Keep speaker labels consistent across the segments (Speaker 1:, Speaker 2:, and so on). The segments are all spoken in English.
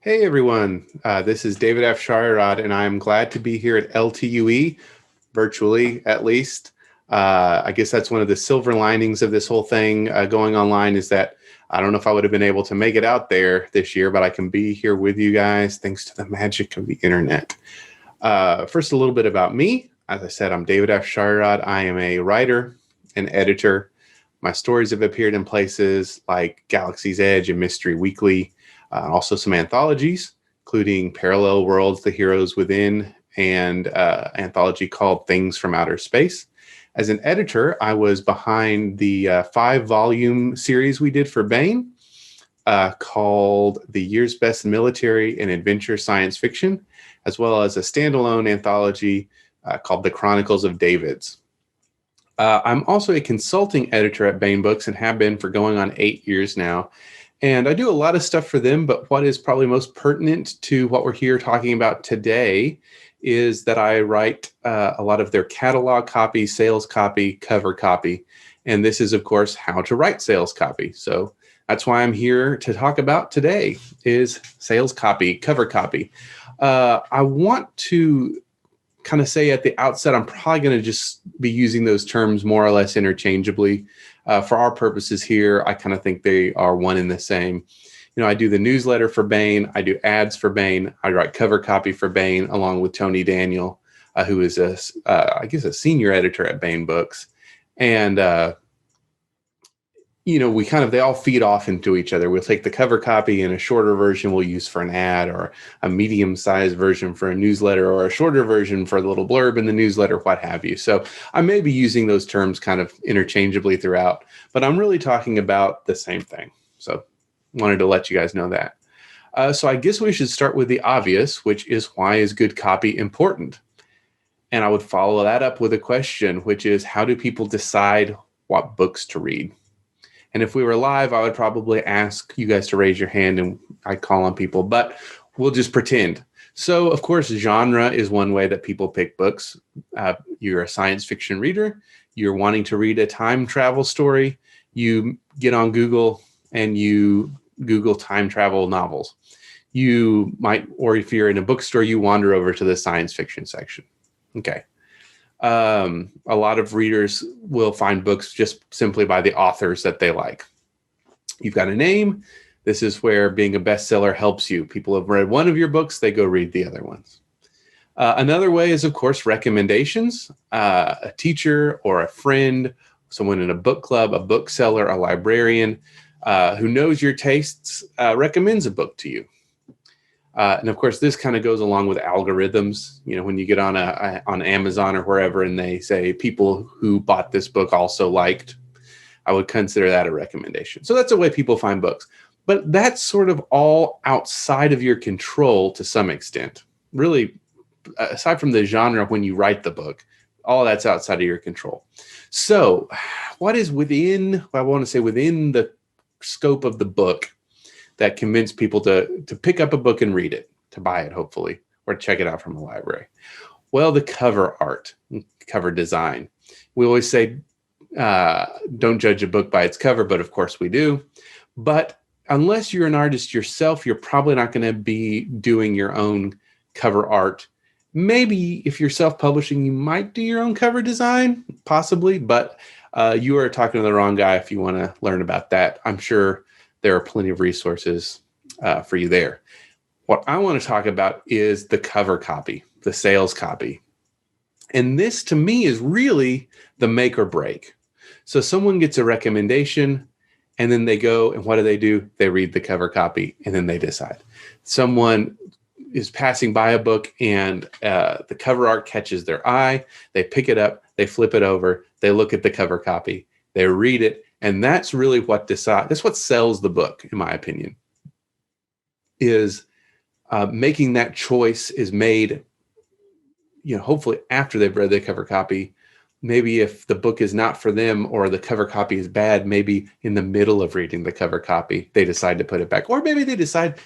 Speaker 1: Hey everyone, this is David Afsharirad, and I'm glad to be here at LTUE, virtually at least. I guess that's one of the silver linings of this whole thing going online is that I don't know if I would have been able to make it out there this year, but I can be here with you guys thanks to the magic of the internet. First, a little bit about me. As I said, I'm David Afsharirad. I am a writer and editor. My stories have appeared in places like Galaxy's Edge and Mystery Weekly. Also some anthologies, including Parallel Worlds, The Heroes Within, and anthology called Things from Outer Space. As an editor, I was behind the 5-volume series we did for Baen called The Year's Best Military and Adventure Science Fiction, as well as a standalone anthology called The Chronicles of Davids. I'm also a consulting editor at Baen Books and have been for going on 8 years now. And I do a lot of stuff for them, but what is probably most pertinent to what we're here talking about today is that I write a lot of their catalog copy, sales copy, cover copy. And this is, of course, how to write sales copy. So that's why I'm here to talk about today is sales copy, cover copy. I want to kind of say at the outset, I'm probably going to just be using those terms more or less interchangeably. For our purposes here, I kind of think they are one and the same. You know, I do the newsletter for Baen. I do ads for Baen. I write cover copy for Baen along with Tony Daniel, who is I guess a senior editor at Baen Books. And, you know, they all feed off into each other. We'll take the cover copy and a shorter version we'll use for an ad, or a medium-sized version for a newsletter, or a shorter version for the little blurb in the newsletter, what have you. So I may be using those terms kind of interchangeably throughout, but I'm really talking about the same thing. So wanted to let you guys know that. So I guess we should start with the obvious, which is, why is good copy important? And I would follow that up with a question, which is, how do people decide what books to read? And if we were live, I would probably ask you guys to raise your hand and I'd call on people, but we'll just pretend. So, of course, genre is one way that people pick books. You're a science fiction reader. You're wanting to read a time travel story. You get on Google and you Google time travel novels. You might, or if you're in a bookstore, you wander over to the science fiction section. Okay. A lot of readers will find books just simply by the authors that they like. You've got a name. This is where being a bestseller helps you. People have read one of your books, they go read the other ones. Another way is, of course, recommendations. A teacher or a friend, someone in a book club, a bookseller, a librarian who knows your tastes recommends a book to you. And of course, this kind of goes along with algorithms. You know, when you get on on Amazon or wherever, and they say people who bought this book also liked, I would consider that a recommendation. So that's a way people find books. But that's sort of all outside of your control to some extent. Really, aside from the genre when you write the book, all that's outside of your control. So what is within the scope of the book that convince people to pick up a book and read it, to buy it, hopefully, or check it out from a library? Well, the cover art, cover design. We always say, don't judge a book by its cover, but of course we do. But unless you're an artist yourself, you're probably not going to be doing your own cover art. Maybe if you're self-publishing, you might do your own cover design, possibly, but you are talking to the wrong guy if you want to learn about that. I'm sure there are plenty of resources for you there. What I want to talk about is the cover copy, the sales copy. And this, to me, is really the make or break. So someone gets a recommendation, and then they go, and what do? They read the cover copy, and then they decide. Someone is passing by a book, and the cover art catches their eye. They pick it up, they flip it over, they look at the cover copy, they read it, and that's really that's what sells the book, in my opinion, is making that choice is made, you know, hopefully after they've read the cover copy. Maybe if the book is not for them or the cover copy is bad, maybe in the middle of reading the cover copy, they decide to put it back. Or maybe they decide,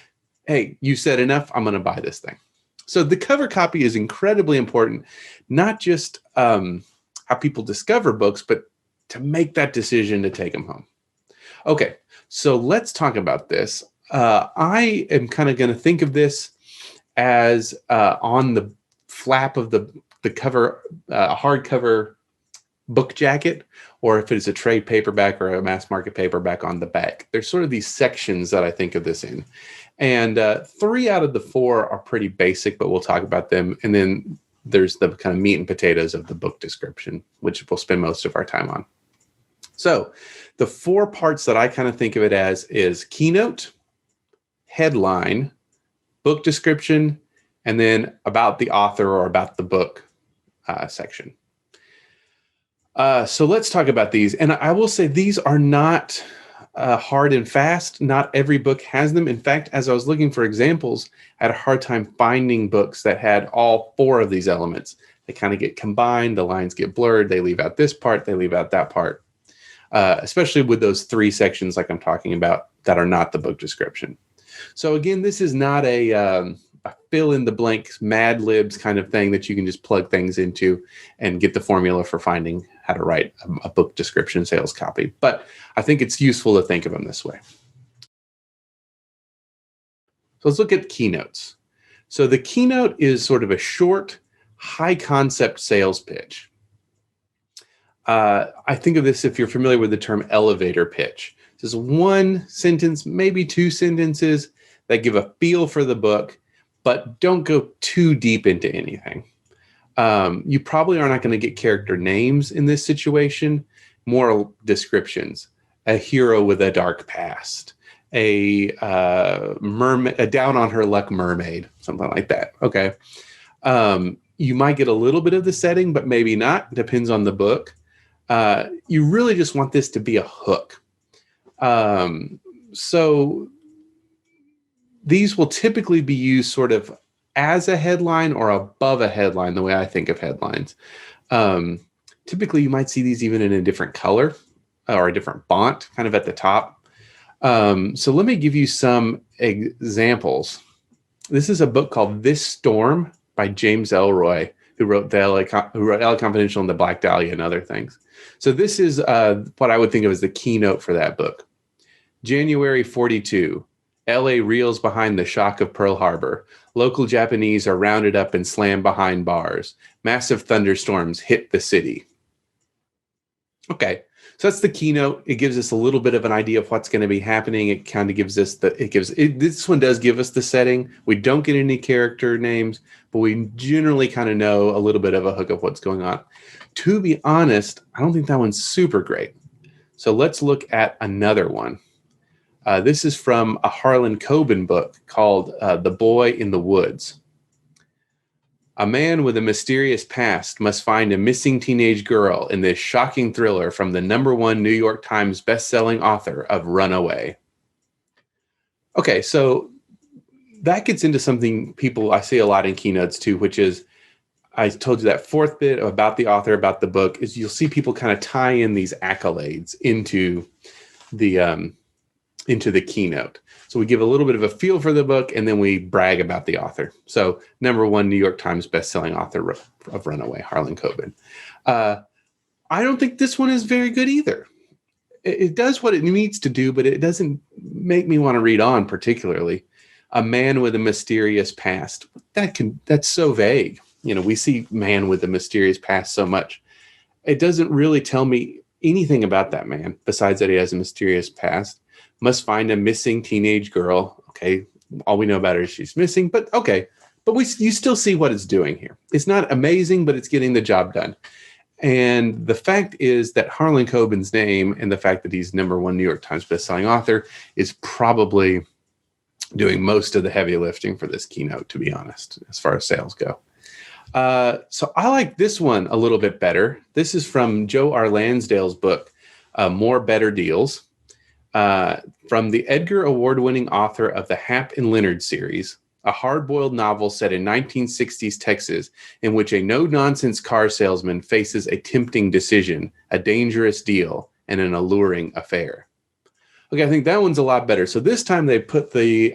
Speaker 1: hey, you said enough, I'm going to buy this thing. So the cover copy is incredibly important, not just how people discover books, but to make that decision to take them home. Okay, so let's talk about this. I am kind of going to think of this as on the flap of the cover, hardcover book jacket, or if it's a trade paperback or a mass market paperback on the back. There's sort of these sections that I think of this in. And 3 out of the 4 are pretty basic, but we'll talk about them. And then there's the kind of meat and potatoes of the book description, which we'll spend most of our time on. So the 4 parts that I kind of think of it as is keynote, headline, book description, and then about the author or about the book section. So let's talk about these. And I will say these are not hard and fast. Not every book has them. In fact, as I was looking for examples, I had a hard time finding books that had all 4 of these elements. They kind of get combined. The lines get blurred. They leave out this part. They leave out that part. Especially with those 3 sections like I'm talking about that are not the book description. So again, this is not a fill in the blanks Mad Libs kind of thing that you can just plug things into and get the formula for finding how to write a book description sales copy. But I think it's useful to think of them this way. So let's look at keynotes. So the keynote is sort of a short, high concept sales pitch. I think of this, if you're familiar with the term elevator pitch. This is 1 sentence, maybe 2 sentences that give a feel for the book, but don't go too deep into anything. You probably are not going to get character names in this situation, more descriptions. A hero with a dark past, a mermaid, a down on her luck mermaid, something like that. Okay. You might get a little bit of the setting, but maybe not. Depends on the book. You really just want this to be a hook. So these will typically be used sort of as a headline or above a headline, the way I think of headlines. Typically, you might see these even in a different color or a different font, kind of at the top. So let me give you some examples. This is a book called This Storm by James Elroy, who wrote LA Confidential and The Black Dahlia and other things. So this is what I would think of as the keynote for that book. January 42. LA reels behind the shock of Pearl Harbor. Local Japanese are rounded up and slammed behind bars. Massive thunderstorms hit the city. Okay, so that's the keynote. It gives us a little bit of an idea of what's going to be happening. It kind of gives us this one does give us the setting. We don't get any character names, but we generally kind of know a little bit of a hook of what's going on. To be honest, I don't think that one's super great. So let's look at another one. This is from a Harlan Coben book called The Boy in the Woods. A man with a mysterious past must find a missing teenage girl in this shocking thriller from the #1 New York Times bestselling author of Runaway. Okay, so that gets into something I see a lot in keynotes too, which is, I told you that 4th bit about the author, about the book, is you'll see people kind of tie in these accolades into the keynote. So we give a little bit of a feel for the book, and then we brag about the author. So #1 New York Times bestselling author of Runaway, Harlan Coben. I don't think this one is very good either. It does what it needs to do, but it doesn't make me want to read on particularly. A man with a mysterious past. That's so vague. We see man with a mysterious past so much. It doesn't really tell me anything about that man besides that he has a mysterious past. Must find a missing teenage girl. Okay, all we know about her is she's missing, but okay. But you still see what it's doing here. It's not amazing, but it's getting the job done. And the fact is that Harlan Coben's name and the fact that he's #1 New York Times bestselling author is probably doing most of the heavy lifting for this keynote, to be honest, as far as sales go. So I like this one a little bit better. This is from Joe R. Lansdale's book, More Better Deals. From the Edgar Award-winning author of the Hap and Leonard series, a hard-boiled novel set in 1960s Texas in which a no-nonsense car salesman faces a tempting decision, a dangerous deal, and an alluring affair. Okay, I think that one's a lot better. So this time they put the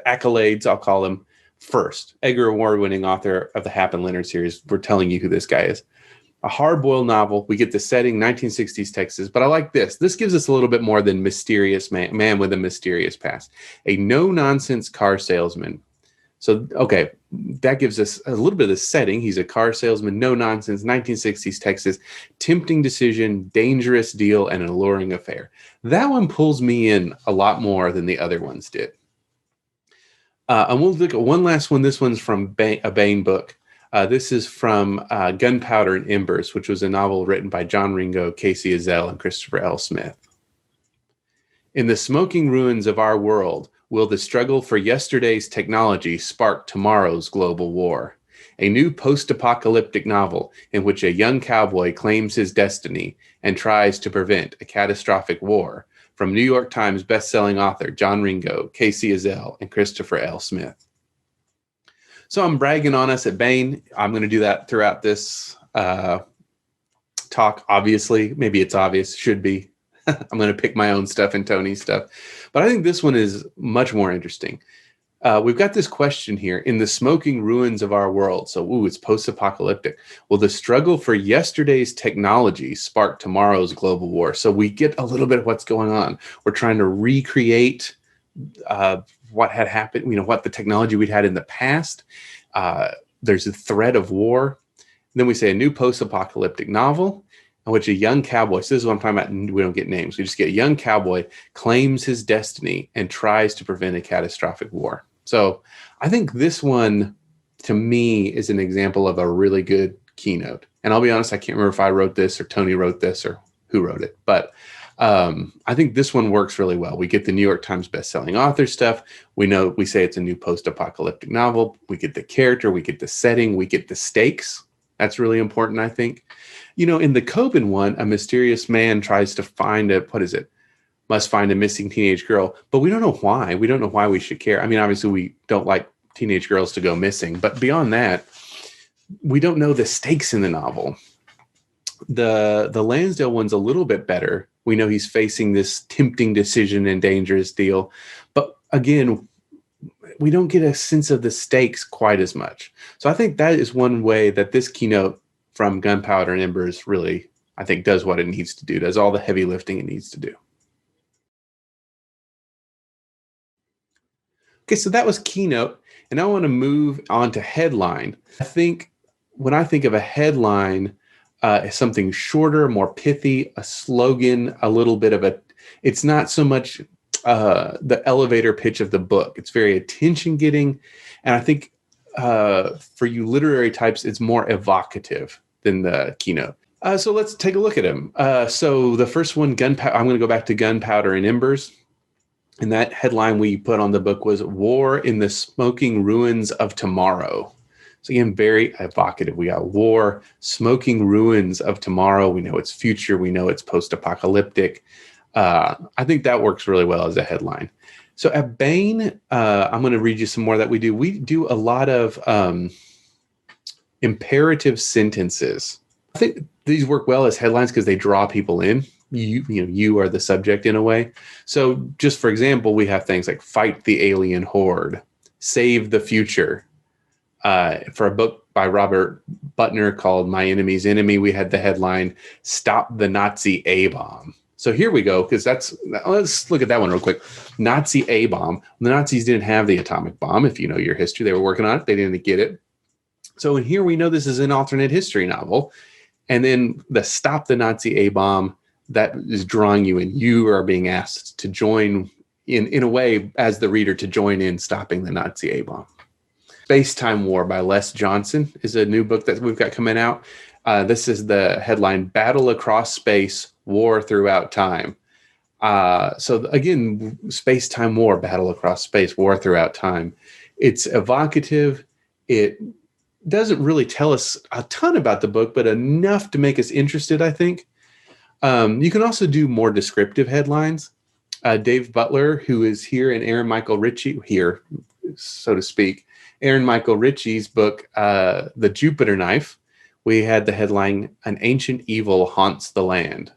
Speaker 1: accolades, I'll call them, first. Edgar Award-winning author of the Hap and Leonard series. We're telling you who this guy is. A hard-boiled novel. We get the setting, 1960s Texas. But I like this. This gives us a little bit more than mysterious man with a mysterious past. A no-nonsense car salesman. So, okay, that gives us a little bit of the setting. He's a car salesman, no nonsense, 1960s Texas, tempting decision, dangerous deal, and an alluring affair. That one pulls me in a lot more than the other ones did. And we'll look at one last one. This one's from a Bain book. This is from Gunpowder and Embers, which was a novel written by John Ringo, Casey Azell, and Christopher L. Smith. In the smoking ruins of our world, will the struggle for yesterday's technology spark tomorrow's global war? A new post-apocalyptic novel in which a young cowboy claims his destiny and tries to prevent a catastrophic war, from New York Times bestselling author John Ringo, Casey Azell, and Christopher L. Smith. So I'm bragging on us at Bain. I'm going to do that throughout this talk, obviously. Maybe it's obvious, should be. I'm going to pick my own stuff and Tony's stuff. But I think this one is much more interesting. We've got this question here. In the smoking ruins of our world, so it's post-apocalyptic, will the struggle for yesterday's technology spark tomorrow's global war? So we get a little bit of what's going on. We're trying to recreate what had happened, what the technology we'd had in the past. There's a threat of war. Then we say a new post-apocalyptic novel in which a young cowboy, so this is what I'm talking about, we don't get names, we just get a young cowboy claims his destiny and tries to prevent a catastrophic war. So I think this one, to me, is an example of a really good keynote. And I'll be honest, I can't remember if I wrote this or Tony wrote this or who wrote it, but I think this one works really well. We get the New York Times bestselling author stuff. We say it's a new post-apocalyptic novel. We get the character, we get the setting, we get the stakes. That's really important, I think. In the Coben one, a mysterious man tries to find must find a missing teenage girl, but we don't know why. We don't know why we should care. I mean, obviously we don't like teenage girls to go missing, but beyond that, we don't know the stakes in the novel. The Lansdale one's a little bit better. We know he's facing this tempting decision and dangerous deal, but again, we don't get a sense of the stakes quite as much. So I think that is one way that this keynote from Gunpowder and Embers really, I think, does what it needs to do, does all the heavy lifting it needs to do. Okay, so that was keynote, and I want to move on to headline. When I think of a headline, as something shorter, more pithy, a slogan, a little bit of it's not so much the elevator pitch of the book. It's very attention-getting, and I think for you literary types, it's more evocative than the keynote. So let's take a look at them. So the first one, I'm going to go back to Gunpowder and Embers. And that headline we put on the book was War in the Smoking Ruins of Tomorrow. So again, very evocative. We got war, smoking ruins of tomorrow. We know it's future. We know it's post-apocalyptic. I think that works really well as a headline. So at Bain, I'm going to read you some more that we do. We do a lot of imperative sentences. I think these work well as headlines because they draw people in. You are the subject in a way. So just for example, we have things like fight the alien horde, save the future. For a book by Robert Butler called My Enemy's Enemy, we had the headline, Stop the Nazi A-Bomb. So here we go, because let's look at that one real quick. Nazi A-Bomb. The Nazis didn't have the atomic bomb. If you know your history, they were working on it. They didn't get it. So in here, we know this is an alternate history novel. And then the Stop the Nazi A-Bomb, that is drawing you in. You are being asked to join in a way, as the reader, to join in stopping the Nazi A-Bomb. Space-Time War by Les Johnson is a new book that we've got coming out. This is the headline, Battle Across Space, War Throughout Time. So again, Space-Time War, Battle Across Space, War Throughout Time. It's evocative. It doesn't really tell us a ton about the book, but enough to make us interested, I think. You can also do more descriptive headlines. Dave Butler, who is here, and Aaron Michael Ritchie, here, so to speak. Aaron Michael Ritchie's book, The Jupiter Knife, we had the headline, An Ancient Evil Haunts the Land.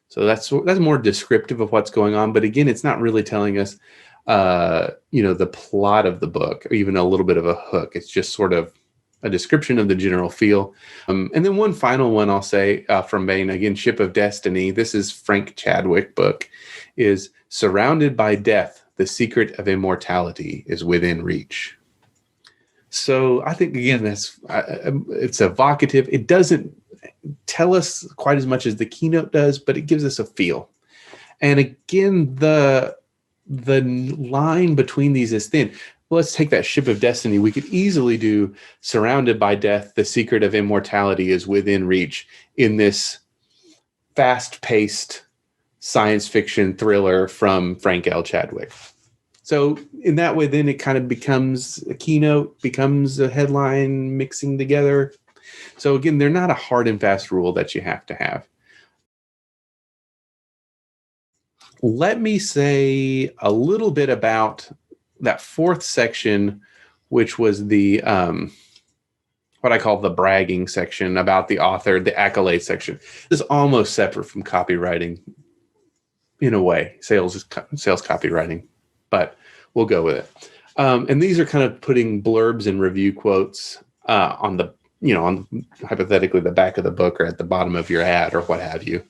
Speaker 1: So that's more descriptive of what's going on. But again, it's not really telling us, the plot of the book, or even a little bit of a hook. It's just sort of a description of the general feel. And then one final one I'll say from Bain, again, Ship of Destiny. This is Frank Chadwick book, is Surrounded by Death, the Secret of Immortality is Within Reach. So I think, again, it's evocative. It doesn't tell us quite as much as the keynote does, but it gives us a feel. And again, the line between these is thin. Well, let's take that Ship of Destiny. We could easily do Surrounded by Death, the Secret of Immortality is Within Reach in this fast-paced science fiction thriller from Frank L. Chadwick. So in that way, then it kind of becomes a keynote, becomes a headline mixing together. So again, they're not a hard and fast rule that you have to have. Let me say a little bit about that fourth section, which was the what I call the bragging section about the author, the accolade section. This is almost separate from copywriting in a way. Sales copywriting, but we'll go with it. And these are kind of putting blurbs and review quotes on hypothetically the back of the book or at the bottom of your ad or what have you.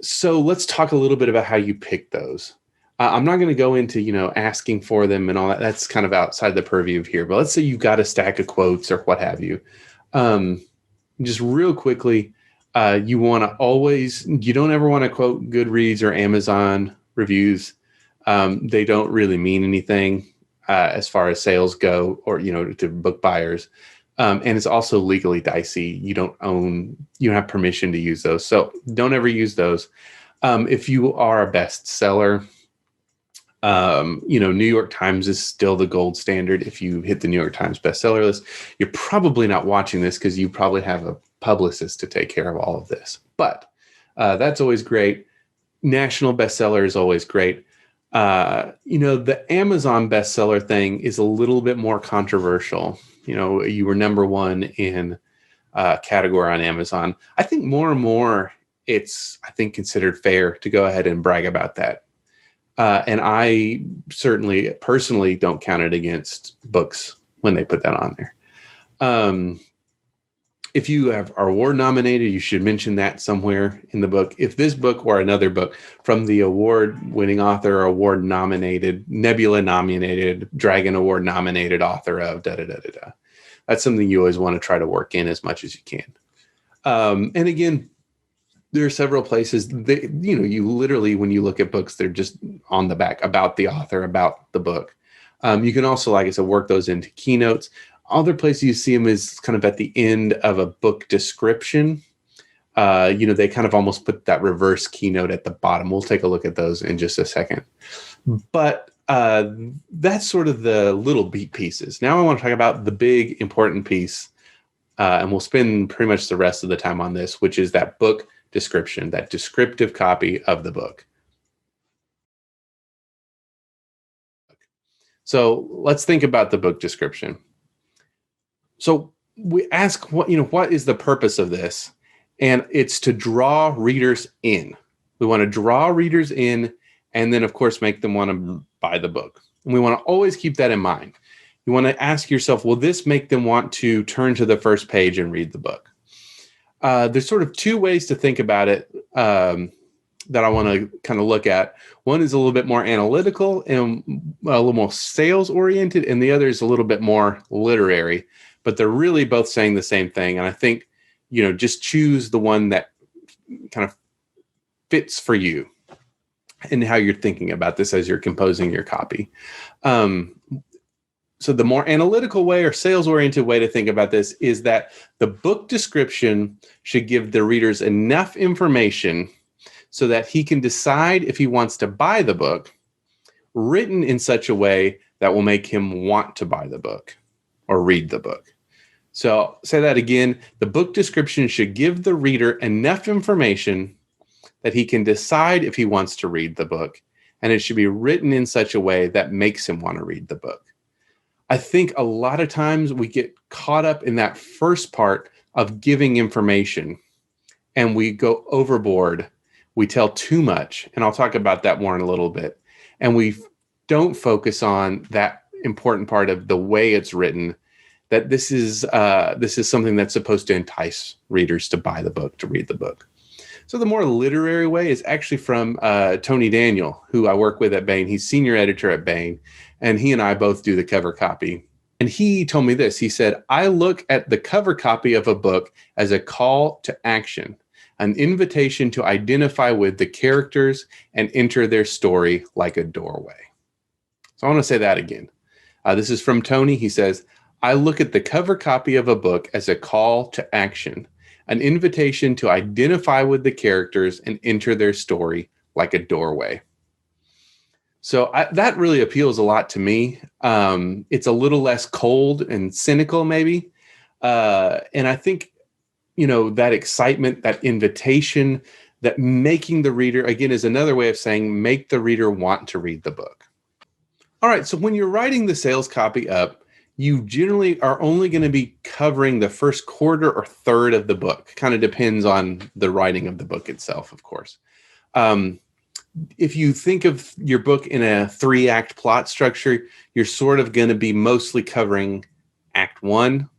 Speaker 1: So let's talk a little bit about how you pick those. I'm not going to go into, asking for them and all that. That's kind of outside the purview of here. But let's say you've got a stack of quotes or what have you. Just real quickly, you don't ever want to quote Goodreads or Amazon reviews. They don't really mean anything as far as sales go or, to book buyers. And it's also legally dicey. You don't have permission to use those. So don't ever use those. If you are a bestseller, New York Times is still the gold standard. If you hit the New York Times bestseller list, you're probably not watching this because you probably have a publicist to take care of all of this. But that's always great. National bestseller is always great. The Amazon bestseller thing is a little bit more controversial. You were number one in a category on Amazon. I think more and more it's, considered fair to go ahead and brag about that. And I certainly personally don't count it against books when they put that on there. If you are award nominated, you should mention that somewhere in the book. If this book or another book from the award-winning author or award-nominated, Nebula nominated, Dragon Award nominated author of da-da-da-da-da. That's something you always want to try to work in as much as you can. And again, there are several places that, you literally, when you look at books, they're just on the back about the author, about the book. You can also, like I said, work those into keynotes. Other places you see them is kind of at the end of a book description. They kind of almost put that reverse keynote at the bottom. We'll take a look at those in just a second. But that's sort of the little beat pieces. Now I want to talk about the big important piece, and we'll spend pretty much the rest of the time on this, which is that book description, that descriptive copy of the book. So let's think about the book description. So we ask what is the purpose of this? And it's to draw readers in. We want to draw readers in and then, of course, make them want to buy the book. And we want to always keep that in mind. You want to ask yourself, will this make them want to turn to the first page and read the book? There's sort of two ways to think about it that I want to kind of look at. One is a little bit more analytical and a little more sales oriented, and the other is a little bit more literary. But they're really both saying the same thing. And I think, just choose the one that kind of fits for you and how you're thinking about this as you're composing your copy. So the more analytical way or sales-oriented way to think about this is that the book description should give the readers enough information so that he can decide if he wants to buy the book, written in such a way that will make him want to buy the book or read the book. So I'll say that again. The book description should give the reader enough information that he can decide if he wants to read the book, and it should be written in such a way that makes him want to read the book. I think a lot of times we get caught up in that first part of giving information and we go overboard. We tell too much, and I'll talk about that more in a little bit. And we don't focus on that important part of the way it's written that this is something that's supposed to entice readers to buy the book, to read the book. So the more literary way is actually from Tony Daniel, who I work with at Baen. He's senior editor at Baen, and he and I both do the cover copy. And he told me this. He said, I look at the cover copy of a book as a call to action, an invitation to identify with the characters and enter their story like a doorway. So I want to say that again. This is from Tony. He says, I look at the cover copy of a book as a call to action, an invitation to identify with the characters and enter their story like a doorway. So that really appeals a lot to me. It's a little less cold and cynical, maybe. And I think, that excitement, that invitation, that making the reader, again, is another way of saying make the reader want to read the book. All right, so when you're writing the sales copy up, you generally are only going to be covering the first quarter or third of the book. Kind of depends on the writing of the book itself, of course. If you think of your book in a 3-act plot structure, you're sort of going to be mostly covering Act 1.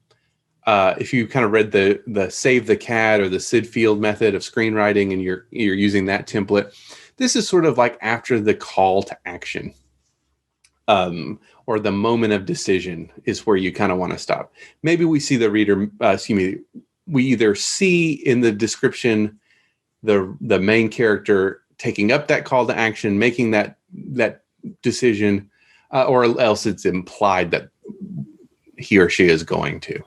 Speaker 1: If you kind of read the Save the Cat or the Sid Field method of screenwriting and you're using that template, this is sort of like after the call to action. Or the moment of decision is where you kind of want to stop. Maybe we see the reader, we either see in the description the main character taking up that call to action, making that decision, or else it's implied that he or she is going to.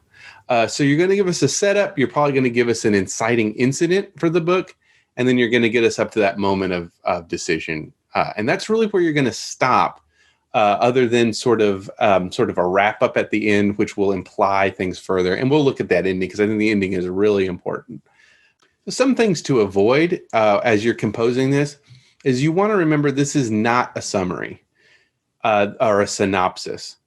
Speaker 1: So you're going to give us a setup. You're probably going to give us an inciting incident for the book, and then you're going to get us up to that moment of decision. And that's really where you're going to stop. Other than sort of a wrap up at the end, which will imply things further. And we'll look at that ending because I think the ending is really important. So some things to avoid as you're composing this is you want to remember this is not a summary or a synopsis.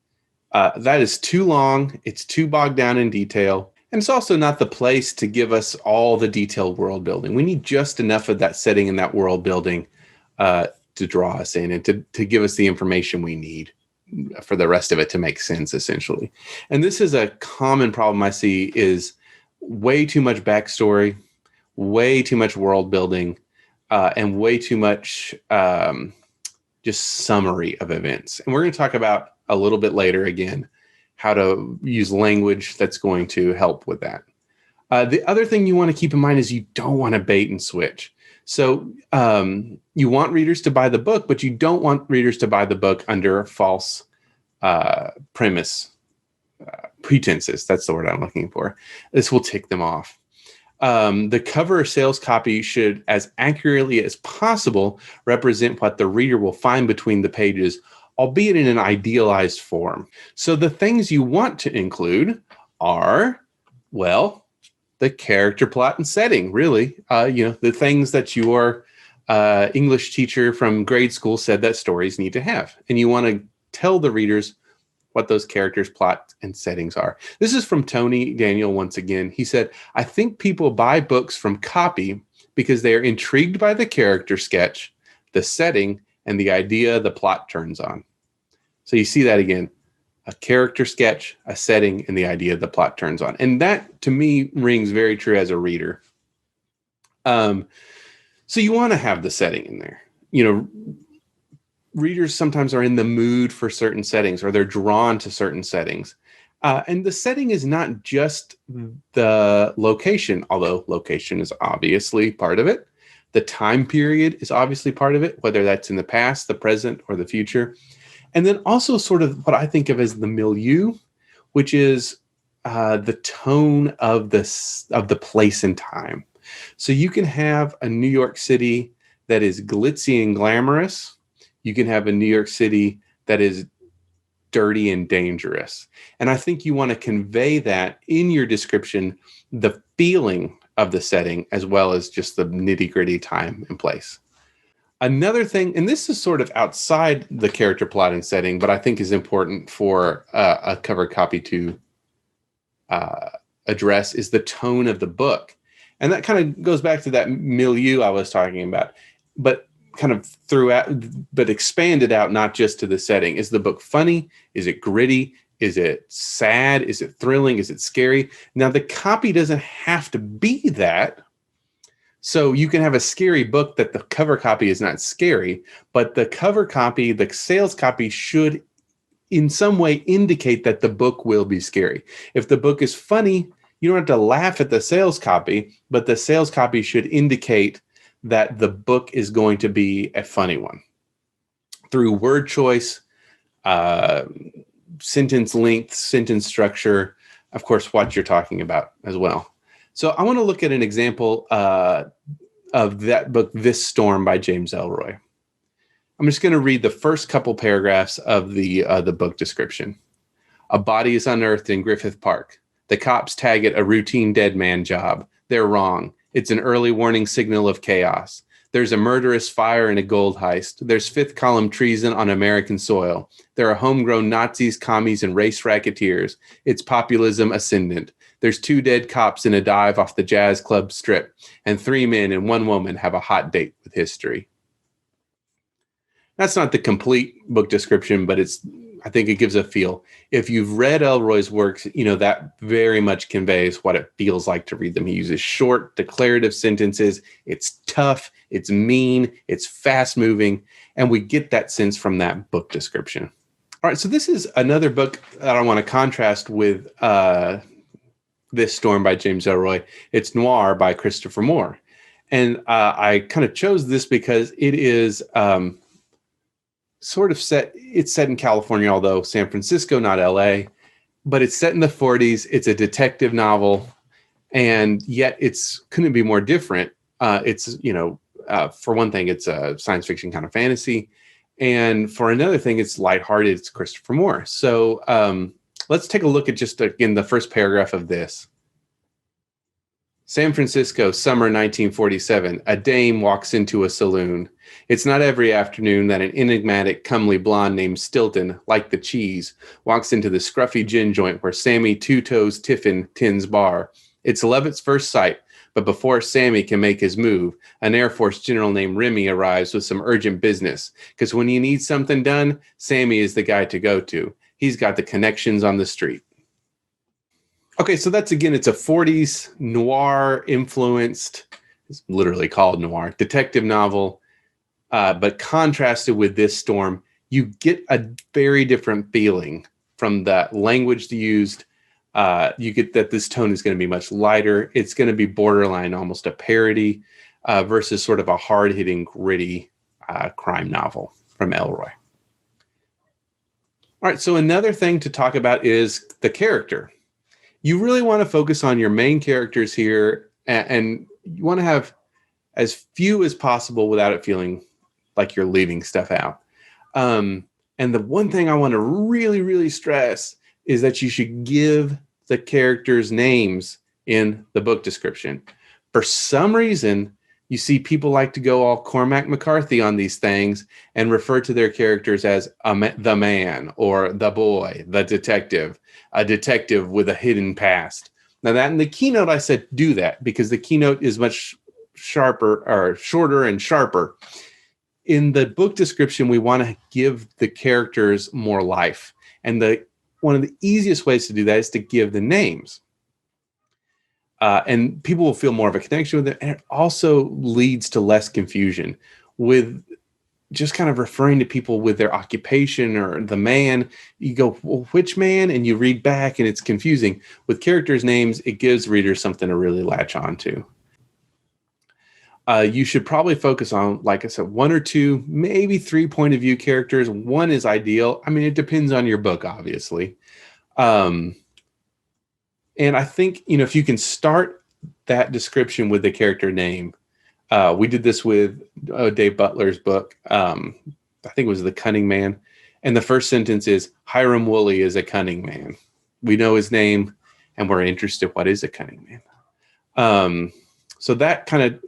Speaker 1: That is too long. It's too bogged down in detail. And it's also not the place to give us all the detailed world building. We need just enough of that setting and that world building to draw us in and to give us the information we need for the rest of it to make sense, essentially. And this is a common problem I see is way too much backstory, way too much world building, and way too much just summary of events. And we're going to talk about a little bit later, again, how to use language that's going to help with that. The other thing you want to keep in mind is you don't want to bait and switch. So you want readers to buy the book, but you don't want readers to buy the book under false pretenses. That's the word I'm looking for. This will tick them off. The cover or sales copy should, as accurately as possible, represent what the reader will find between the pages, albeit in an idealized form. So the things you want to include are, well, the character, plot, and setting, really. The things that your English teacher from grade school said that stories need to have. And you want to tell the readers what those characters, plot, and settings are. This is from Tony Daniel once again. He said, I think people buy books from copy because they are intrigued by the character sketch, the setting, and the idea the plot turns on. So you see that again. A character sketch, a setting, and the idea the plot turns on. And that, to me, rings very true as a reader. So you want to have the setting in there. Readers sometimes are in the mood for certain settings, or they're drawn to certain settings. And the setting is not just the location, although location is obviously part of it. The time period is obviously part of it, whether that's in the past, the present, or the future. And then also sort of what I think of as the milieu, which is the tone of the place and time. So you can have a New York City that is glitzy and glamorous. You can have a New York City that is dirty and dangerous. And I think you want to convey that in your description, the feeling of the setting, as well as just the nitty-gritty time and place. Another thing, and this is sort of outside the character, plot, and setting, but I think is important for a cover copy to address, is the tone of the book. And that kind of goes back to that milieu I was talking about, but kind of expanded out, not just to the setting. Is the book funny? Is it gritty? Is it sad? Is it thrilling? Is it scary? Now, the copy doesn't have to be that. So you can have a scary book that the cover copy is not scary, but the cover copy, the sales copy should in some way indicate that the book will be scary. If the book is funny, you don't have to laugh at the sales copy, but the sales copy should indicate that the book is going to be a funny one through word choice, sentence length, sentence structure, of course, what you're talking about as well. So I want to look at an example of that book, This Storm by James Ellroy. I'm just going to read the first couple paragraphs of the book description. A body is unearthed in Griffith Park. The cops tag it a routine dead man job. They're wrong. It's an early warning signal of chaos. There's a murderous fire and a gold heist. There's fifth column treason on American soil. There are homegrown Nazis, commies, and race racketeers. It's populism ascendant. There's 2 dead cops in a dive off the jazz club strip, and 3 men and 1 woman have a hot date with history. That's not the complete book description, but I think it gives a feel. If you've read Ellroy's works, you know that very much conveys what it feels like to read them. He uses short, declarative sentences. It's tough, it's mean, it's fast-moving, and we get that sense from that book description. All right, so this is another book that I want to contrast with This Storm by James Ellroy. It's Noir by Christopher Moore. And I kind of chose this because it is sort of set in California, although San Francisco, not LA, but it's set in the 40s. It's a detective novel, and yet couldn't be more different. It's, for one thing, it's a science fiction kind of fantasy. And for another thing, it's lighthearted. It's Christopher Moore. So let's take a look at just, again, the first paragraph of this. San Francisco, summer 1947. A dame walks into a saloon. It's not every afternoon that an enigmatic, comely blonde named Stilton, like the cheese, walks into the scruffy gin joint where Sammy Two Toes Tiffin tends bar. It's love at first sight, but before Sammy can make his move, an Air Force general named Remy arrives with some urgent business. Because when you need something done, Sammy is the guy to go to. He's got the connections on the street. Okay, so that's, again, it's a 40s noir influenced, it's literally called noir, detective novel, but contrasted with This Storm, you get a very different feeling from the language used. You get that this tone is going to be much lighter. It's going to be borderline almost a parody versus sort of a hard-hitting, gritty crime novel from Ellroy. All right, so another thing to talk about is the character. You really want to focus on your main characters here, and you want to have as few as possible without it feeling like you're leaving stuff out. And the one thing I want to really, really stress is that you should give the characters' names in the book description. For some reason, you see people like to go all Cormac McCarthy on these things and refer to their characters as the man or the boy, the detective, a detective with a hidden past. Now that in the keynote, I said do that because the keynote is much sharper or shorter and sharper. In the book description, we want to give the characters more life. And one of the easiest ways to do that is to give the names. And people will feel more of a connection with it. And it also leads to less confusion with just kind of referring to people with their occupation or the man. You go, well, which man? And you read back and it's confusing. With characters' names, it gives readers something to really latch on to. You should probably focus on, like I said, 1 or 2, maybe 3 point of view characters. 1 is ideal. I mean, it depends on your book, obviously. And I think, if you can start that description with the character name, we did this with Dave Butler's book. I think it was The Cunning Man. And the first sentence is, Hiram Woolley is a cunning man. We know his name and we're interested. What is a cunning man? So that kind of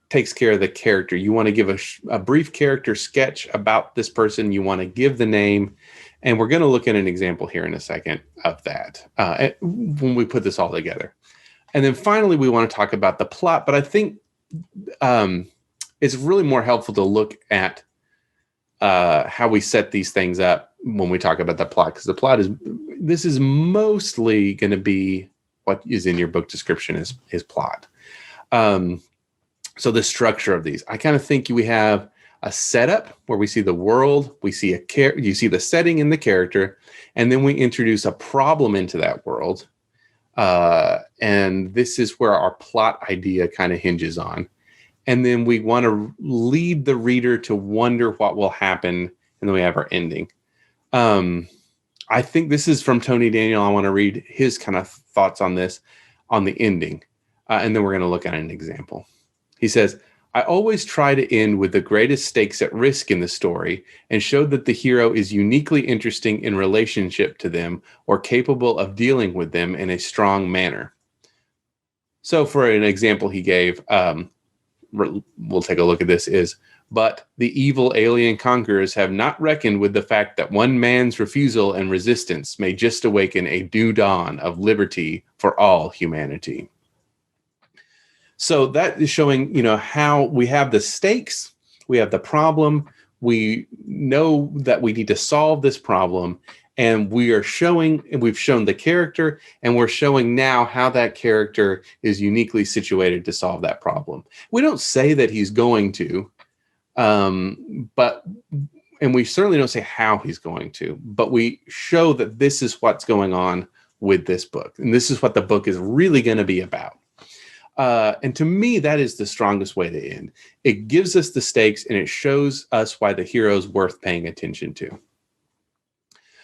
Speaker 1: takes care of the character. You want to give a brief character sketch about this person. You want to give the name. And we're going to look at an example here in a second of that when we put this all together. And then finally, we want to talk about the plot. But I think it's really more helpful to look at how we set these things up when we talk about the plot, because the plot is this is mostly going to be what is in your book description is plot. So the structure of these, I kind of think we have a setup where we see the world, we see you see the setting and the character, and then we introduce a problem into that world. And this is where our plot idea kind of hinges on. And then we want to lead the reader to wonder what will happen. And then we have our ending. I think this is from Tony Daniel. I want to read his kind of thoughts on this, on the ending. And then we're going to look at an example. He says, I always try to end with the greatest stakes at risk in the story and show that the hero is uniquely interesting in relationship to them or capable of dealing with them in a strong manner. So for an example he gave, we'll take a look at this is, but the evil alien conquerors have not reckoned with the fact that one man's refusal and resistance may just awaken a new dawn of liberty for all humanity. So that is showing, how we have the stakes, we have the problem, we know that we need to solve this problem, and we've shown the character, and we're showing now how that character is uniquely situated to solve that problem. We don't say that he's going to, and we certainly don't say how he's going to, but we show that this is what's going on with this book, and this is what the book is really going to be about. And to me, that is the strongest way to end. It gives us the stakes and it shows us why the hero is worth paying attention to.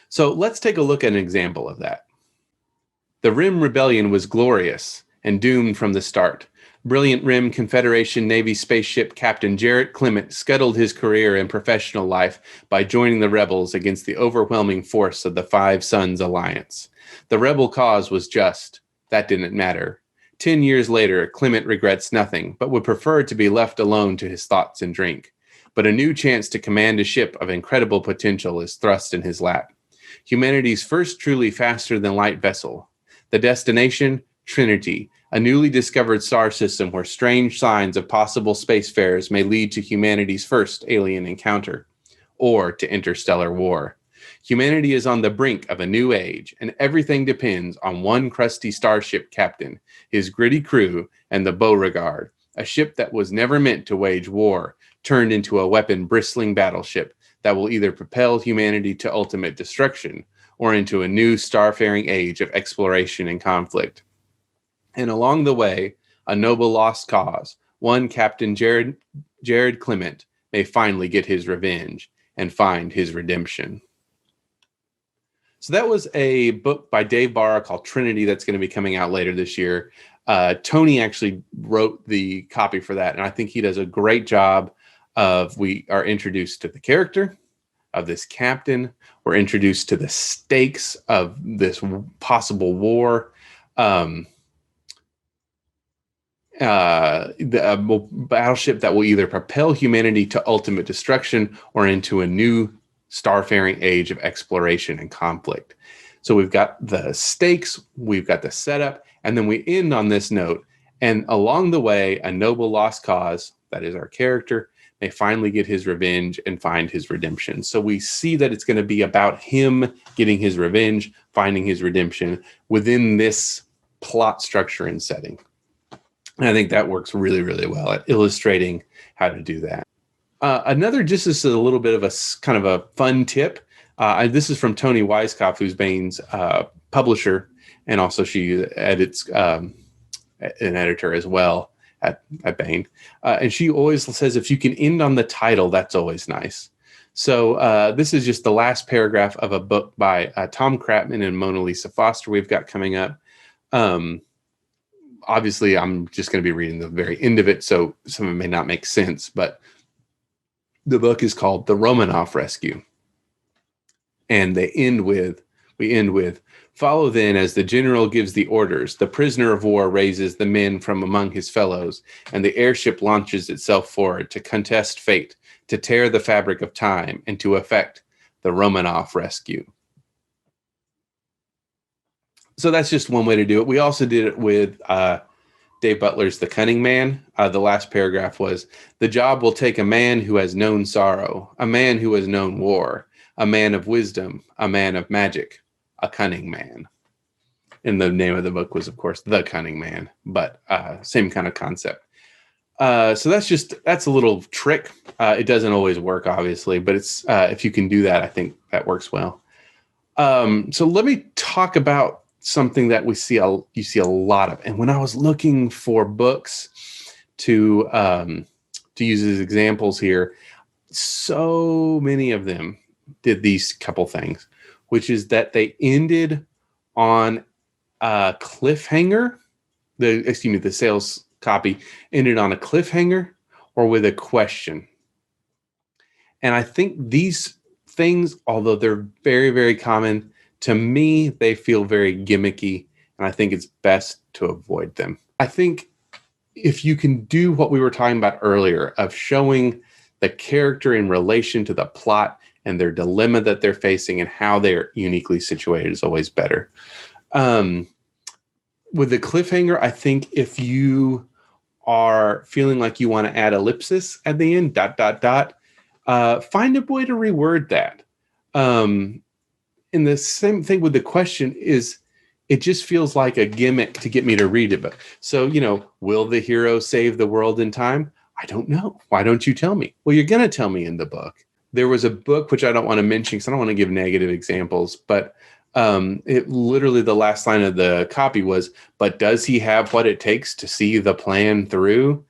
Speaker 1: So let's take a look at an example of that. The Rim Rebellion was glorious and doomed from the start. Brilliant Rim Confederation Navy spaceship Captain Jarrett Clement scuttled his career and professional life by joining the rebels against the overwhelming force of the Five Suns Alliance. The rebel cause was just. That didn't matter. 10 years later, Clement regrets nothing, but would prefer to be left alone to his thoughts and drink. But a new chance to command a ship of incredible potential is thrust in his lap. Humanity's first truly faster-than-light vessel. The destination, Trinity, a newly discovered star system where strange signs of possible spacefarers may lead to humanity's first alien encounter, or to interstellar war. Humanity is on the brink of a new age, and everything depends on one crusty starship captain, his gritty crew, and the Beauregard, a ship that was never meant to wage war, turned into a weapon-bristling battleship that will either propel humanity to ultimate destruction or into a new starfaring age of exploration and conflict. And along the way, a noble lost cause, one Captain Jared Clement, may finally get his revenge and find his redemption. So that was a book by Dave Barra called Trinity that's going to be coming out later this year. Tony actually wrote the copy for that, and I think he does a great job we are introduced to the character of this captain. We're introduced to the stakes of this possible war. The battleship that will either propel humanity to ultimate destruction or into a new starfaring age of exploration and conflict. So we've got the stakes, we've got the setup, and then we end on this note. And along the way, a noble lost cause, that is our character, may finally get his revenge and find his redemption. So we see that it's going to be about him getting his revenge, finding his redemption within this plot structure and setting. And I think that works really, really well at illustrating how to do that. Another, just as a little bit of a kind of a fun tip, this is from Toni Weisskopf, who's Bane's publisher, and also she edits an editor as well at Bane. And she always says, if you can end on the title, that's always nice. So this is just the last paragraph of a book by Tom Kratman and Mona Lisa Foster we've got coming up. Obviously, I'm just going to be reading the very end of it, so some of it may not make sense, but the book is called The Romanov Rescue. And we end with, follow then as the general gives the orders. The prisoner of war raises the men from among his fellows, and the airship launches itself forward to contest fate, to tear the fabric of time, and to effect the Romanov rescue. So that's just one way to do it. We also did it with Dave Butler's The Cunning Man. The last paragraph was, the job will take a man who has known sorrow, a man who has known war, a man of wisdom, a man of magic, a cunning man. And the name of the book was, of course, The Cunning Man, but same kind of concept. So that's a little trick. It doesn't always work, obviously, but it's if you can do that, I think that works well. So let me talk about something that you see a lot of. And when I was looking for books to use as examples here, so many of them did these couple things, which is that they ended on a cliffhanger. The sales copy ended on a cliffhanger or with a question. And I think these things, although they're very, very common, to me, they feel very gimmicky, and I think it's best to avoid them. I think if you can do what we were talking about earlier of showing the character in relation to the plot and their dilemma that they're facing and how they're uniquely situated is always better. With the cliffhanger, I think if you are feeling like you want to add ellipsis at the end, ... find a way to reword that. And the same thing with the question is, it just feels like a gimmick to get me to read it. But so, will the hero save the world in time? I don't know. Why don't you tell me? Well, you're going to tell me in the book. There was a book, which I don't want to mention because I don't want to give negative examples, but it literally, the last line of the copy was, but does he have what it takes to see the plan through?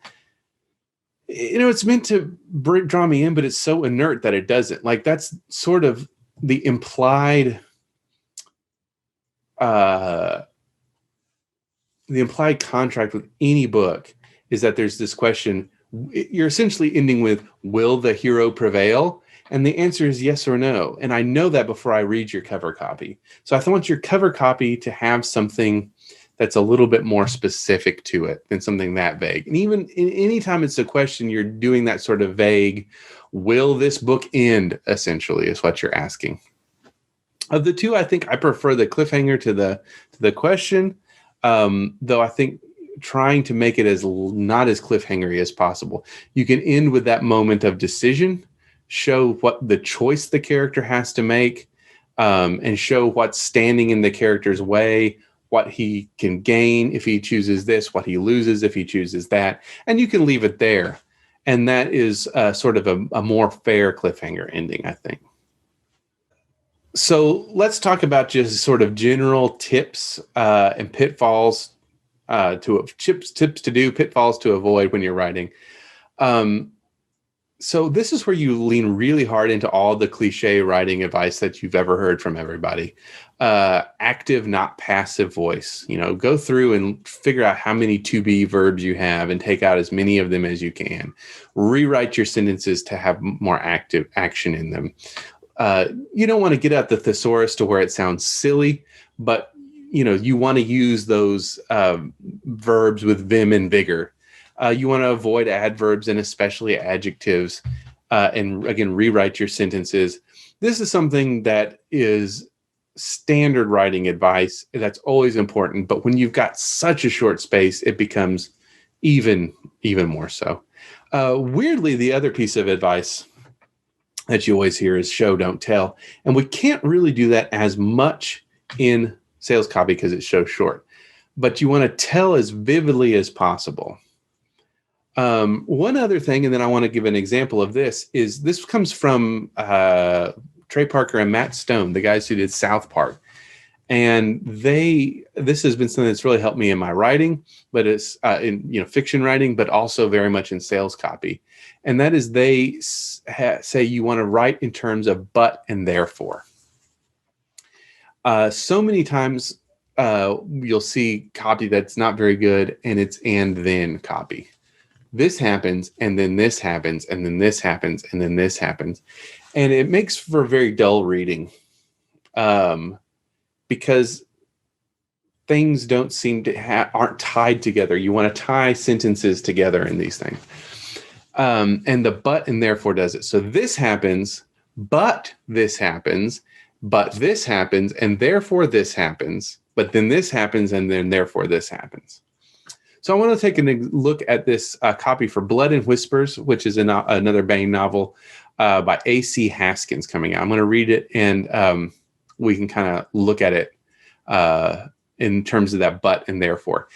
Speaker 1: It's meant to draw me in, but it's so inert that it doesn't. Like, that's sort of the implied contract with any book is that there's this question. You're essentially ending with, will the hero prevail? And the answer is yes or no. And I know that before I read your cover copy. So I want your cover copy to have something that's a little bit more specific to it than something that vague. And even anytime it's a question, you're doing that sort of vague, will this book end, essentially, is what you're asking. Of the two, I think I prefer the cliffhanger to the question, though I think trying to make it as not as cliffhangery as possible. You can end with that moment of decision, show what the choice the character has to make, and show what's standing in the character's way, what he can gain if he chooses this, what he loses if he chooses that. And you can leave it there. And that is sort of a more fair cliffhanger ending, I think. So let's talk about just sort of general tips and pitfalls tips to do, pitfalls to avoid when you're writing. So this is where you lean really hard into all the cliche writing advice that you've ever heard from everybody. Active, not passive voice. Go through and figure out how many to be verbs you have and take out as many of them as you can. Rewrite your sentences to have more active action in them. You don't want to get at the thesaurus to where it sounds silly, but you want to use those verbs with vim and vigor. You want to avoid adverbs and especially adjectives, and again, rewrite your sentences. This is something that is standard writing advice. That's always important, but when you've got such a short space, it becomes even more so. Weirdly, the other piece of advice that you always hear is show, don't tell. And we can't really do that as much in sales copy because it's so short. But you want to tell as vividly as possible. One other thing, and then I want to give an example of this, is this comes from Trey Parker and Matt Stone, the guys who did South Park. And this has been something that's really helped me in my writing, but it's in fiction writing, but also very much in sales copy. And that is they say you want to write in terms of but and therefore. So many times you'll see copy that's not very good, and it's and then copy. This happens, and then this happens, and then this happens, and then this happens. And it makes for very dull reading because things don't seem to aren't tied together. You want to tie sentences together in these things. And the but and therefore does it. So this happens, but this happens, but this happens, and therefore this happens, but then this happens, and then therefore this happens. So I want to take a look at this copy for Blood and Whispers, which is another Bain novel by A.C. Haskins coming out. I'm going to read it, and we can kind of look at it in terms of that but and therefore.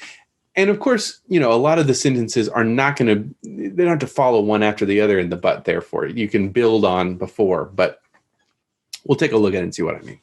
Speaker 1: And of course, a lot of the sentences are not going to, they don't have to follow one after the other in the but therefore. You can build on before, but we'll take a look at it and see what I mean.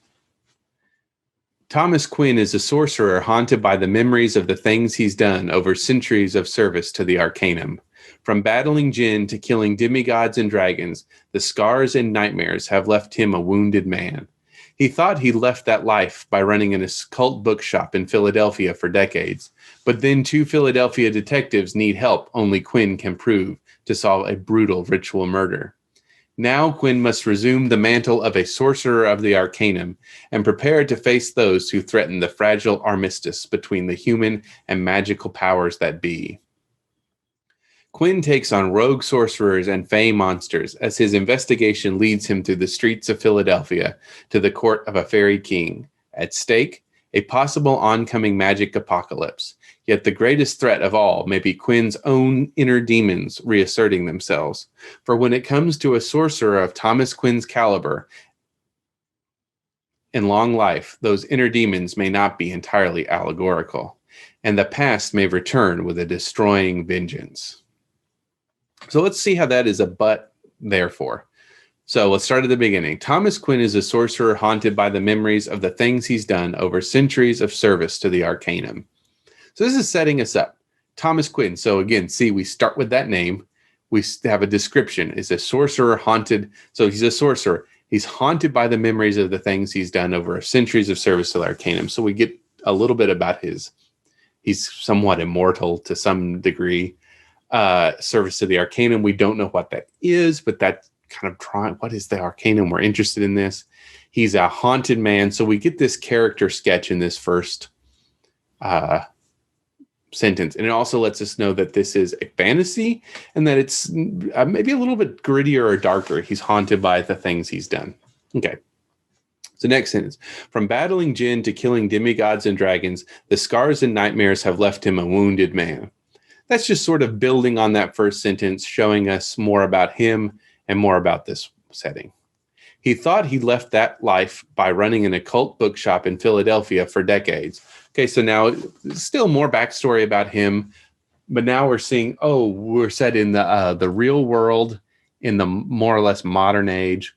Speaker 1: Thomas Quinn is a sorcerer haunted by the memories of the things he's done over centuries of service to the Arcanum. From battling Jinn to killing demigods and dragons, the scars and nightmares have left him a wounded man. He thought he left that life by running an occult bookshop in Philadelphia for decades, but then 2 Philadelphia detectives need help only Quinn can prove to solve a brutal ritual murder. Now Quinn must resume the mantle of a sorcerer of the Arcanum and prepare to face those who threaten the fragile armistice between the human and magical powers that be. Quinn takes on rogue sorcerers and fey monsters as his investigation leads him through the streets of Philadelphia to the court of a fairy king. At stake, a possible oncoming magic apocalypse. Yet the greatest threat of all may be Quinn's own inner demons reasserting themselves. For when it comes to a sorcerer of Thomas Quinn's caliber in long life, those inner demons may not be entirely allegorical, and the past may return with a destroying vengeance. So let's see how that is a but therefore. So let's start at the beginning. Thomas Quinn is a sorcerer haunted by the memories of the things he's done over centuries of service to the Arcanum. So this is setting us up. Thomas Quinn. So again, see, we start with that name. We have a description. Is a sorcerer haunted. So he's a sorcerer. He's haunted by the memories of the things he's done over centuries of service to the Arcanum. So we get a little bit about he's somewhat immortal to some degree. Service to the Arcanum. We don't know what that is, but that kind of what is the Arcanum? We're interested in this. He's a haunted man. So we get this character sketch in this first sentence. And it also lets us know that this is a fantasy and that it's maybe a little bit grittier or darker. He's haunted by the things he's done. Okay. So next sentence. From battling Jinn to killing demigods and dragons, the scars and nightmares have left him a wounded man. That's just sort of building on that first sentence, showing us more about him and more about this setting. He thought he left that life by running an occult bookshop in Philadelphia for decades. Okay, so now still more backstory about him, but now we're seeing, we're set in the real world in the more or less modern age.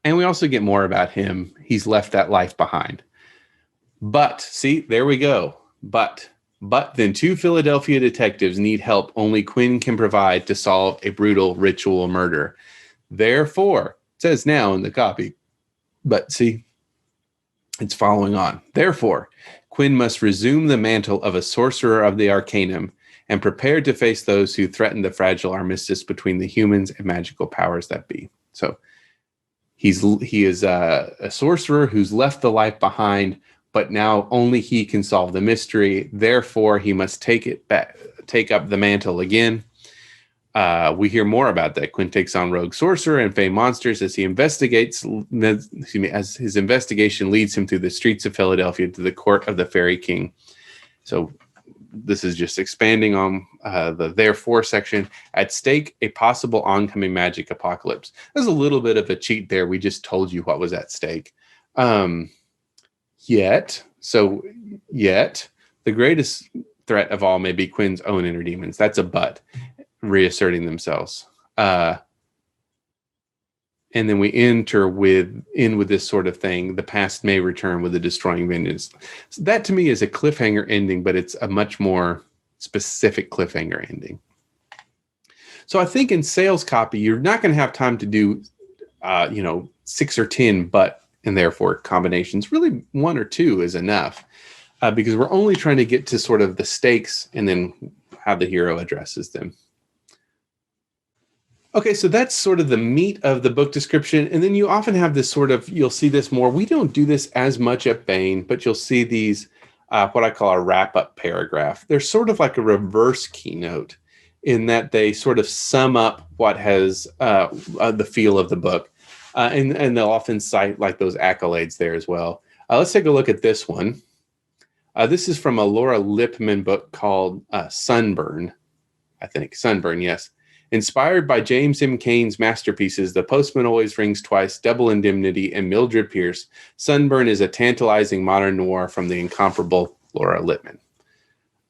Speaker 1: And we also get more about him. He's left that life behind. But, see, there we go. But then 2 Philadelphia detectives need help only Quinn can provide to solve a brutal ritual murder. Therefore, it says now in the copy, but see, it's following on. Therefore, Quinn must resume the mantle of a sorcerer of the Arcanum and prepare to face those who threaten the fragile armistice between the humans and magical powers that be. So he is a sorcerer who's left the life behind, but now only he can solve the mystery. Therefore, he must take up the mantle again. We hear more about that. Quinn takes on rogue sorcerer and fey monsters as as his investigation leads him through the streets of Philadelphia to the court of the fairy king. So this is just expanding on the therefore section. At stake, a possible oncoming magic apocalypse. There's a little bit of a cheat there. We just told you what was at stake. Yet, the greatest threat of all may be Quinn's own inner demons. That's a but, reasserting themselves. And then we in with this sort of thing. The past may return with a destroying vengeance. So that to me is a cliffhanger ending, but it's a much more specific cliffhanger ending. So I think in sales copy, you're not going to have time to do, 6 or 10 but and therefore combinations. Really 1 or 2 is enough because we're only trying to get to sort of the stakes and then how the hero addresses them. Okay, so that's sort of the meat of the book description. And then you often have this you'll see this more. We don't do this as much at Bain, but you'll see these, what I call a wrap-up paragraph. They're sort of like a reverse keynote in that they sort of sum up what has the feel of the book. And they'll often cite like those accolades there as well. Let's take a look at this one. This is from a Laura Lippman book called Sunburn, I think. Sunburn, yes. Inspired by James M. Cain's masterpieces, The Postman Always Rings Twice, Double Indemnity, and Mildred Pierce, Sunburn is a tantalizing modern noir from the incomparable Laura Lippman.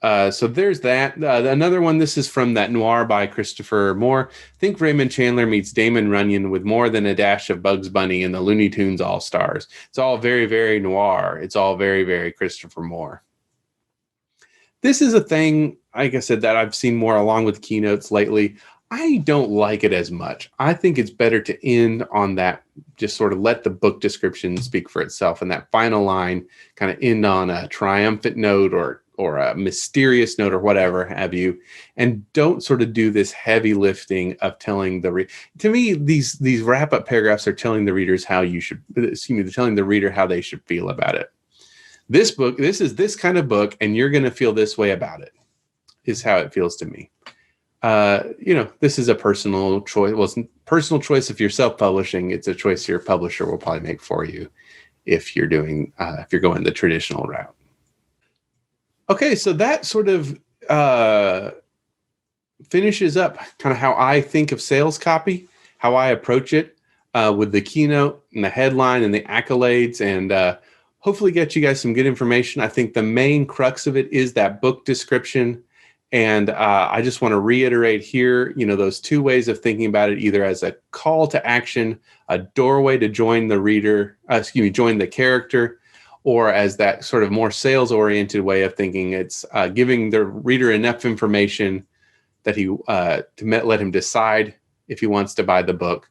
Speaker 1: So there's that. Another one, this is from that noir by Christopher Moore. Think Raymond Chandler meets Damon Runyon with more than a dash of Bugs Bunny and the Looney Tunes All-Stars. It's all very, very noir. It's all very, very Christopher Moore. This is a thing, like I said, that I've seen more along with Keynotes lately. I don't like it as much. I think it's better to end on that, just sort of let the book description speak for itself, and that final line kind of end on a triumphant note or a mysterious note or whatever have you, and don't sort of do this heavy lifting of telling to me, these wrap-up paragraphs are telling the readers telling the reader how they should feel about it. This book, this is this kind of book, and you're going to feel this way about it, is how it feels to me. This is a personal choice. Well, it's a personal choice if you're self-publishing. It's a choice your publisher will probably make for you if you're going the traditional route. Okay, so that sort of finishes up kind of how I think of sales copy, how I approach it with the keynote and the headline and the accolades, and hopefully get you guys some good information. I think the main crux of it is that book description. And I just want to reiterate here, those two ways of thinking about it, either as a call to action, a doorway to join the join the character, or as that sort of more sales-oriented way of thinking. It's giving the reader enough information that to let him decide if he wants to buy the book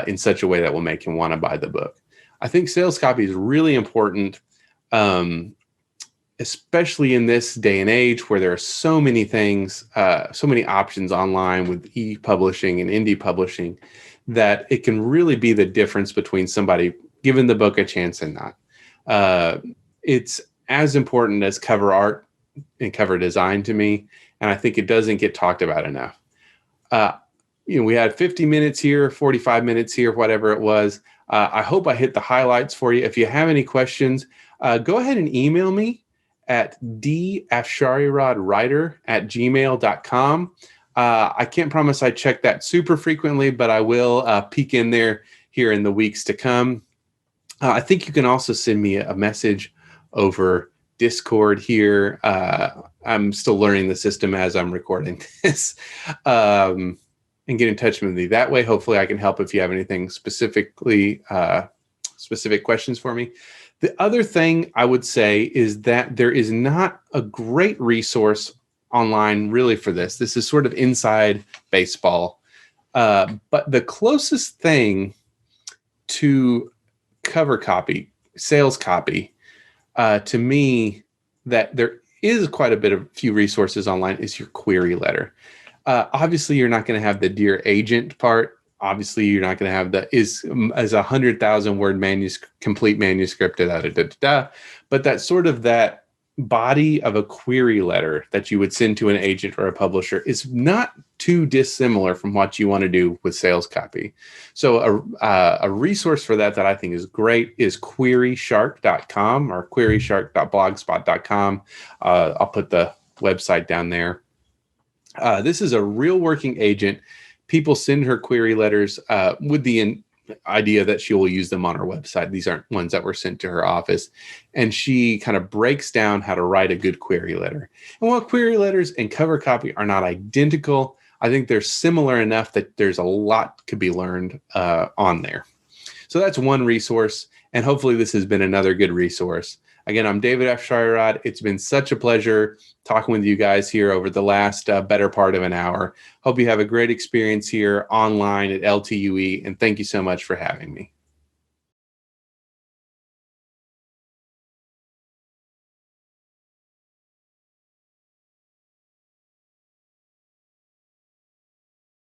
Speaker 1: in such a way that will make him want to buy the book. I think sales copy is really important, especially in this day and age where there are so many things, so many options online with e-publishing and indie publishing, that it can really be the difference between somebody giving the book a chance and not. It's as important as cover art and cover design to me, and I think it doesn't get talked about enough. We had 50 minutes here, 45 minutes here, whatever it was. I hope I hit the highlights for you. If you have any questions, go ahead and email me at dafshariradwriter@gmail.com. I can't promise I check that super frequently, but I will peek in there here in the weeks to come. I think you can also send me a message over Discord here. I'm still learning the system as I'm recording this. And get in touch with me that way. Hopefully I can help if you have anything specific questions for me. The other thing I would say is that there is not a great resource online really for this. This is sort of inside baseball. But the closest thing to cover copy, sales copy, to me, that there is quite a few resources online is your query letter. Obviously, you're not going to have the Dear Agent part. Obviously, you're not going to have as 100,000 word complete manuscript, but that's sort of that body of a query letter that you would send to an agent or a publisher is not too dissimilar from what you want to do with sales copy. So a resource for that I think is great is queryshark.com or queryshark.blogspot.com. I'll put the website down there. This is a real working agent. People send her query letters with the idea that she will use them on her website. These aren't ones that were sent to her office. And she kind of breaks down how to write a good query letter. And while query letters and cover copy are not identical, I think they're similar enough that there's a lot could be learned on there. So that's one resource. And hopefully this has been another good resource. Again, I'm David Afsharirad. It's been such a pleasure talking with you guys here over the last better part of an hour. Hope you have a great experience here online at LTUE, and thank you so much for having me.